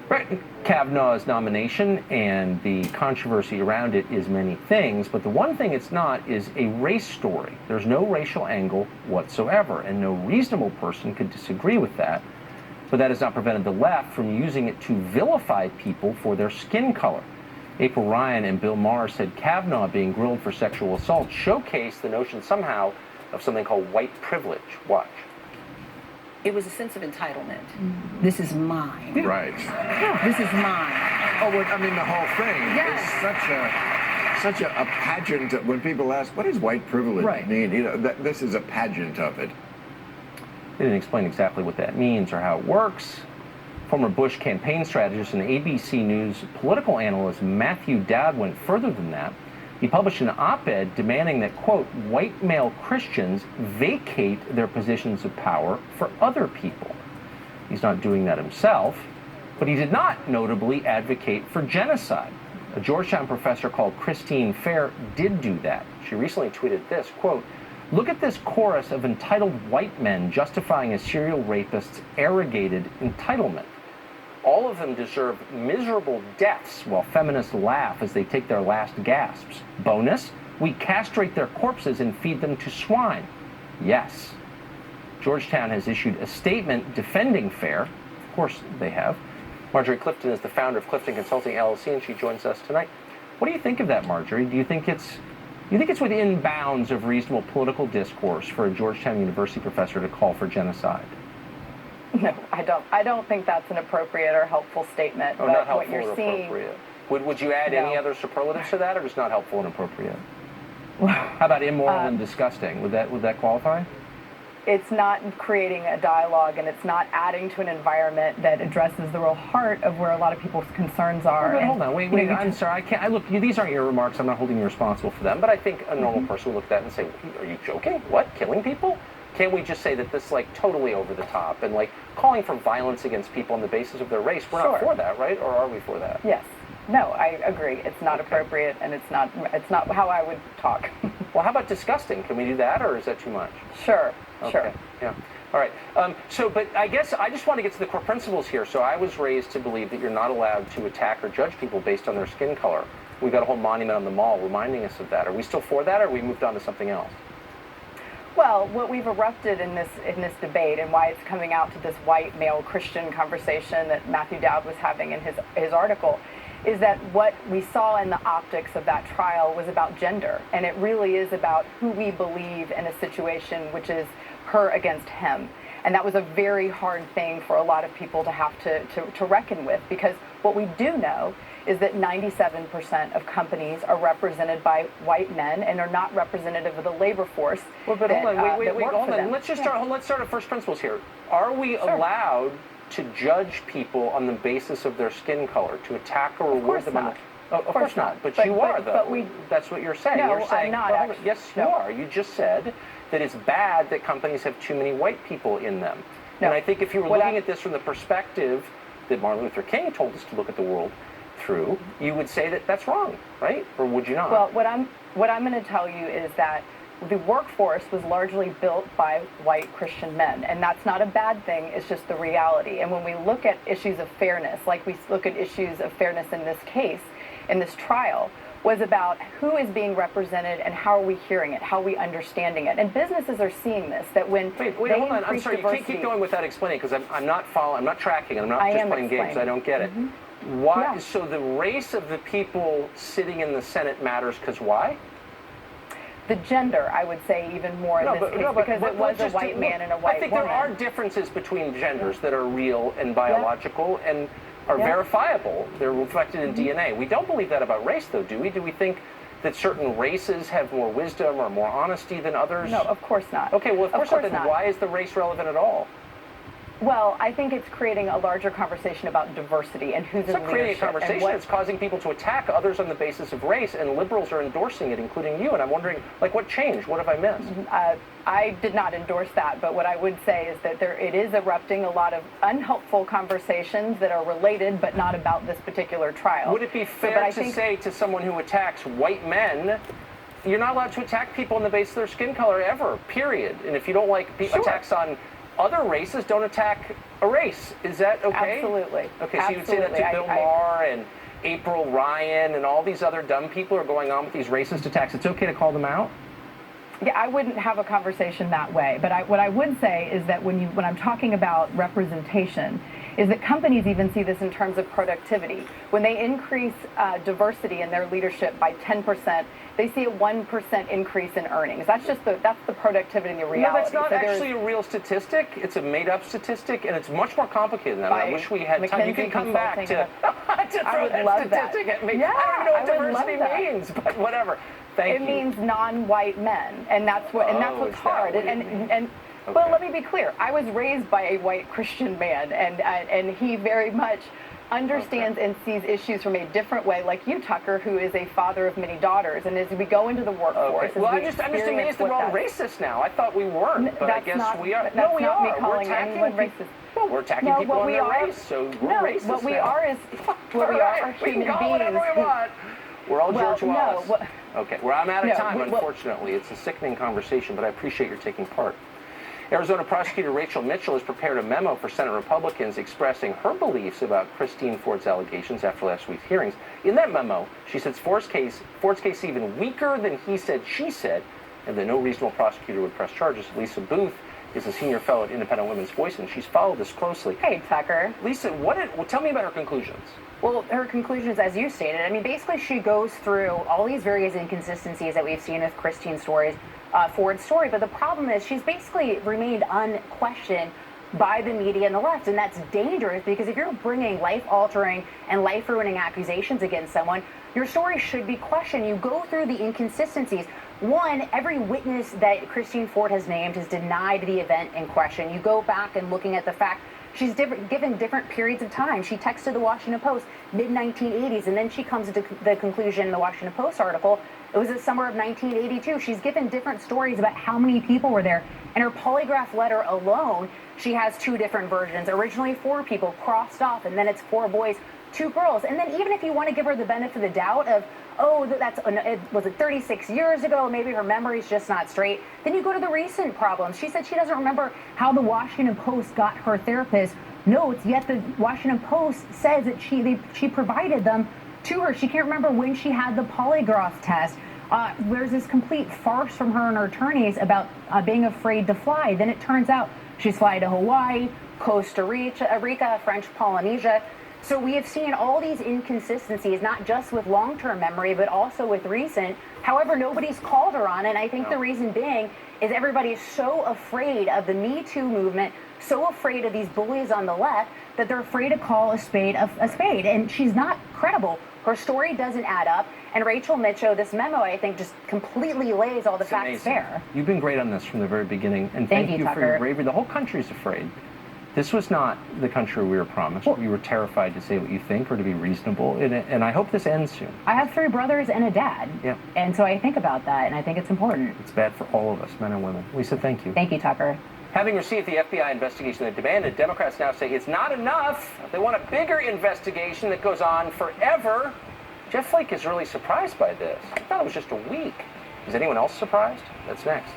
Right. Kavanaugh's nomination and the controversy around it is many things, but the one thing it's not is a race story. There's no racial angle whatsoever, and no reasonable person could disagree with that. But that has not prevented the left from using it to vilify people for their skin color. April Ryan and Bill Maher said Kavanaugh being grilled for sexual assault showcased the notion somehow of something called white privilege. Watch. It was a sense of entitlement. This is mine. Right. This is mine. Oh, well, I mean, the whole thing Yes. is such a pageant. When people ask, what does white privilege mean? You know, this is a pageant of it. They didn't explain exactly what that means or how it works. Former Bush campaign strategist and ABC News political analyst Matthew Dowd went further than that. He published an op-ed demanding that, quote, white male Christians vacate their positions of power for other people. He's not doing that himself, but he did not notably advocate for genocide. A Georgetown professor called Christine Fair did do that. She recently tweeted this, quote, look at this chorus of entitled white men justifying a serial rapist's arrogated entitlement. All of them deserve miserable deaths while feminists laugh as they take their last gasps. Bonus, we castrate their corpses and feed them to swine. Yes. Georgetown has issued a statement defending Fair. Of course they have. Marjorie Clifton is the founder of Clifton Consulting LLC, and she joins us tonight. What do you think of that, Marjorie? Do you think it's within bounds of reasonable political discourse for a Georgetown University professor to call for genocide? No, I don't think that's an appropriate or helpful statement. Oh, but not helpful what you're or seeing, appropriate. Would you add any other superlatives to that, or just not helpful and appropriate? How about immoral and disgusting? Would that qualify? It's not creating a dialogue, and it's not adding to an environment that addresses the real heart of where a lot of people's concerns are. Well, hold on, wait. I'm sorry. Look, these aren't your remarks. I'm not holding you responsible for them. But I think a normal person would look at that and say, "Are you joking? What? Killing people?" Can't we just say that this is like totally over the top and like calling for violence against people on the basis of their race? We're not for that, right? Or are we for that? Yes. No, I agree. It's not appropriate, and it's not how I would talk. Well, how about disgusting? Can we do that, or is that too much? Sure. Okay. Sure. Yeah. All right. But I guess I just want to get to the core principles here. So I was raised to believe that you're not allowed to attack or judge people based on their skin color. We've got a whole monument on the mall reminding us of that. Are we still for that, or have we moved on to something else? Well, what we've erupted in this debate, and why it's coming out to this white male Christian conversation that Matthew Dowd was having in his article, is that what we saw in the optics of that trial was about gender, and it really is about who we believe in a situation, which is her against him. And that was a very hard thing for a lot of people to have to reckon with, because what we do know is that 97% of companies are represented by white men and are not representative of the labor force. Well, but hold on, wait, hold on. Let's start at first principles here. Are we allowed to judge people on the basis of their skin color, to attack or reward them? Of course not. But you are, though. That's what you're saying. No, you're saying, I'm not. Yes, you are. You just said that it's bad that companies have too many white people in them. No. And I think if you were looking at this from the perspective that Martin Luther King told us to look at the world through, you would say that that's wrong, right? Or would you not? Well, what I'm going to tell you is that the workforce was largely built by white Christian men, and that's not a bad thing. It's just the reality. And when we look at issues of fairness, like we look at issues of fairness in this case, in this trial, was about who is being represented and how are we hearing it, how are we understanding it. And businesses are seeing this, that when Wait, hold on. I'm sorry. You can't keep going without explaining, because I'm not following, I'm not tracking, and I'm not just playing games. I don't get it. Why? Yeah. So the race of the people sitting in the Senate matters because why? The gender, I would say, even more in this case, because it was a white man and a white woman. I think there are differences between genders that are real and biological and are verifiable. They're reflected in DNA. We don't believe that about race, though, do we? Do we think that certain races have more wisdom or more honesty than others? No, of course not. Okay, well, of course not. Then why is the race relevant at all? Well, I think it's creating a larger conversation about diversity and who's in leadership. It's not creating a conversation. It's causing people to attack others on the basis of race, and liberals are endorsing it, including you. And I'm wondering, like, what changed? What have I missed? I did not endorse that, but what I would say is that it is erupting a lot of unhelpful conversations that are related, but not about this particular trial. Would it be fair to say to someone who attacks white men, you're not allowed to attack people on the basis of their skin color ever, period? And if you don't like attacks on other races don't attack a race. Is that okay? Absolutely. Okay, so you would say that to Bill Maher and April Ryan and all these other dumb people who are going on with these racist attacks. It's okay to call them out? Yeah, I wouldn't have a conversation that way. But what I would say is that when I'm talking about representation, is that companies even see this in terms of productivity. When they increase diversity in their leadership by 10%, they see a 1% increase in earnings. That's the productivity and the reality. No, that's not actually a real statistic. It's a made-up statistic, and it's much more complicated than that. I wish we had time. You can come back to throw that statistic at me. Yeah, I don't even know what diversity means, but whatever. Thank you. It means non-white men, and that's what's hard. Okay. Well, let me be clear. I was raised by a white Christian man, and he very much understands and sees issues from a different way, like you, Tucker, who is a father of many daughters. And as we go into the workforce, well, I'm just amazed that we're all racist now. I thought we weren't, but I guess we are. No, we are. Me calling anyone racist. Well, we're attacking people on their race, so we're racist. What we are is what we are human beings. Whatever we want. We're all George Wallace. No, okay, well, I'm out of time, unfortunately. It's a sickening conversation, but I appreciate your taking part. Arizona prosecutor Rachel Mitchell has prepared a memo for Senate Republicans expressing her beliefs about Christine Ford's allegations after last week's hearings. In that memo, she says Ford's case is even weaker than he said, she said, and that no reasonable prosecutor would press charges. Lisa Booth is a senior fellow at Independent Women's Voice, and she's followed this closely. Hey, Tucker. Lisa, tell me about her conclusions. Well, her conclusions, as you stated, I mean, basically she goes through all these various inconsistencies that we've seen with Christine Ford's story, but the problem is she's basically remained unquestioned by the media and the left, and that's dangerous because if you're bringing life-altering and life-ruining accusations against someone, your story should be questioned. You go through the inconsistencies. One, every witness that Christine Ford has named has denied the event in question. You go back and looking at the fact she's given different periods of time. She texted the Washington Post mid-1980s, and then she comes to the conclusion in the Washington Post article, it was the summer of 1982. She's given different stories about how many people were there. In her polygraph letter alone, she has 2 different versions. Originally 4 people crossed off, and then it's 4 boys, 2 girls. And then even if you want to give her the benefit of the doubt of, was it 36 years ago, maybe her memory's just not straight, then you go to the recent problems. She said she doesn't remember how the Washington Post got her therapist notes, yet the Washington Post says that she provided them to her. She can't remember when she had the polygraph test. There's this complete farce from her and her attorneys about being afraid to fly. Then it turns out she's flying to Hawaii, Costa Rica, French Polynesia. So we have seen all these inconsistencies, not just with long-term memory, but also with recent. However, nobody's called her on, and I think the reason being is everybody is so afraid of the Me Too movement, so afraid of these bullies on the left, that they're afraid to call a spade a spade. And she's not credible. Her story doesn't add up. And Rachel Mitchell, this memo, I think, just completely lays all the facts bare. You've been great on this from the very beginning, and thank you for your bravery. The whole country's afraid. This was not the country we were promised. We were terrified to say what you think or to be reasonable, and I hope this ends soon. I have 3 brothers and a dad, and so I think about that, and I think it's important. It's bad for all of us, men and women. Lisa, thank you. Thank you, Tucker. Having received the FBI investigation they demanded, Democrats now say it's not enough. They want a bigger investigation that goes on forever. Jeff Flake is really surprised by this. I thought it was just a week. Is anyone else surprised? That's next.